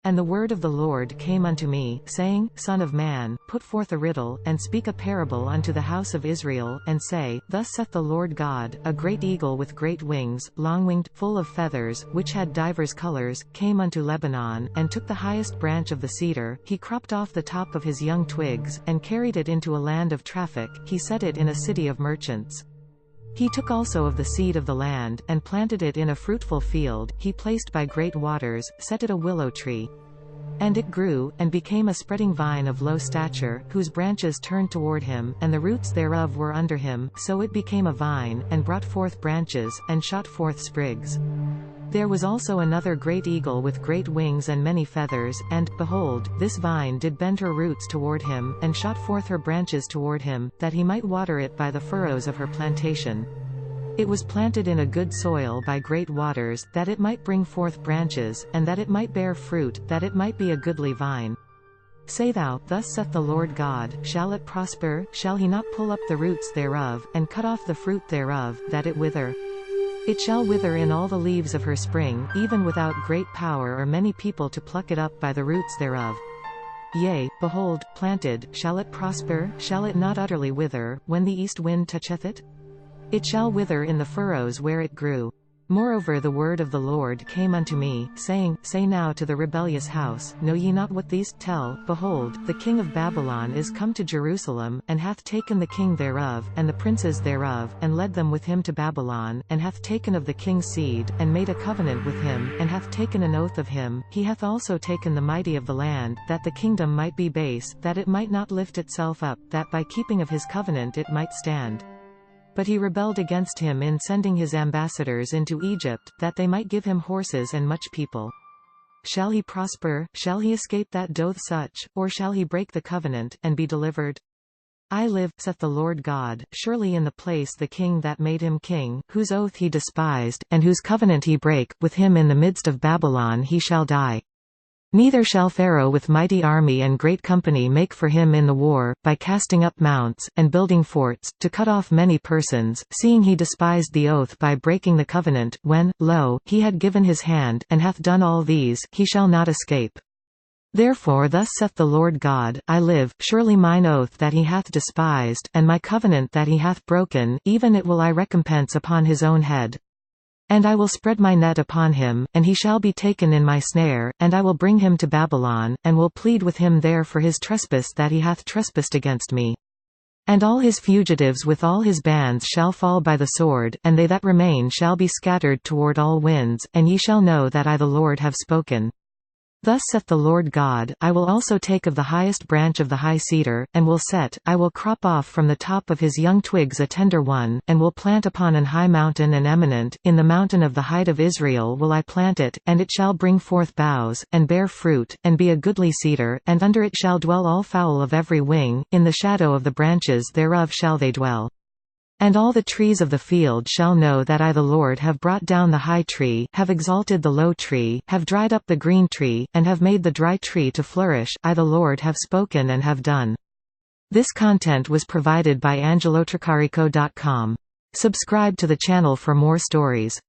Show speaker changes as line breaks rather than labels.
And the word of the Lord came unto me, saying, Son of man, put forth a riddle, and speak a parable unto the house of Israel, and say, Thus saith the Lord God, a great eagle with great wings, long-winged, full of feathers, which had divers colors, came unto Lebanon, and took the highest branch of the cedar, he cropped off the top of his young twigs, and carried it into a land of traffic, he set it in a city of merchants. He took also of the seed of the land, and planted it in a fruitful field, he placed by great waters, set it a willow tree. And it grew, and became a spreading vine of low stature, whose branches turned toward him, and the roots thereof were under him, so it became a vine, and brought forth branches, and shot forth sprigs. There was also another great eagle with great wings and many feathers, and, behold, this vine did bend her roots toward him, and shot forth her branches toward him, that he might water it by the furrows of her plantation. It was planted in a good soil by great waters, that it might bring forth branches, and that it might bear fruit, that it might be a goodly vine. Say thou, Thus saith the Lord God, Shall it prosper? Shall he not pull up the roots thereof, and cut off the fruit thereof, that it wither? It shall wither in all the leaves of her spring, even without great power or many people to pluck it up by the roots thereof. Yea, behold, planted, shall it prosper? Shall it not utterly wither, when the east wind toucheth it? It shall wither in the furrows where it grew. Moreover the word of the Lord came unto me, saying, Say now to the rebellious house, Know ye not what these tell? Behold, the king of Babylon is come to Jerusalem, and hath taken the king thereof, and the princes thereof, and led them with him to Babylon, and hath taken of the king's seed, and made a covenant with him, and hath taken an oath of him. He hath also taken the mighty of the land, that the kingdom might be base, that it might not lift itself up, that by keeping of his covenant it might stand. But he rebelled against him in sending his ambassadors into Egypt, that they might give him horses and much people. Shall he prosper? Shall he escape that doth such? Or shall he break the covenant, and be delivered? I live, saith the Lord God, surely in the place the king that made him king, whose oath he despised, and whose covenant he brake, with him in the midst of Babylon he shall die. Neither shall Pharaoh with mighty army and great company make for him in the war, by casting up mounts, and building forts, to cut off many persons, seeing he despised the oath by breaking the covenant, when, lo, he had given his hand, and hath done all these, he shall not escape. Therefore thus saith the Lord God, I live, surely mine oath that he hath despised, and my covenant that he hath broken, even it will I recompense upon his own head. And I will spread my net upon him, and he shall be taken in my snare, and I will bring him to Babylon, and will plead with him there for his trespass that he hath trespassed against me. And all his fugitives with all his bands shall fall by the sword, and they that remain shall be scattered toward all winds, and ye shall know that I the Lord have spoken. Thus saith the Lord God, I will also take of the highest branch of the high cedar, and will I will crop off from the top of his young twigs a tender one, and will plant upon an high mountain and eminent, in the mountain of the height of Israel will I plant it, and it shall bring forth boughs, and bear fruit, and be a goodly cedar, and under it shall dwell all fowl of every wing, in the shadow of the branches thereof shall they dwell. And all the trees of the field shall know that I the Lord have brought down the high tree, have exalted the low tree, have dried up the green tree, and have made the dry tree to flourish. I the Lord have spoken and have done. This content was provided by angelotricarico.com. Subscribe to the channel for more stories.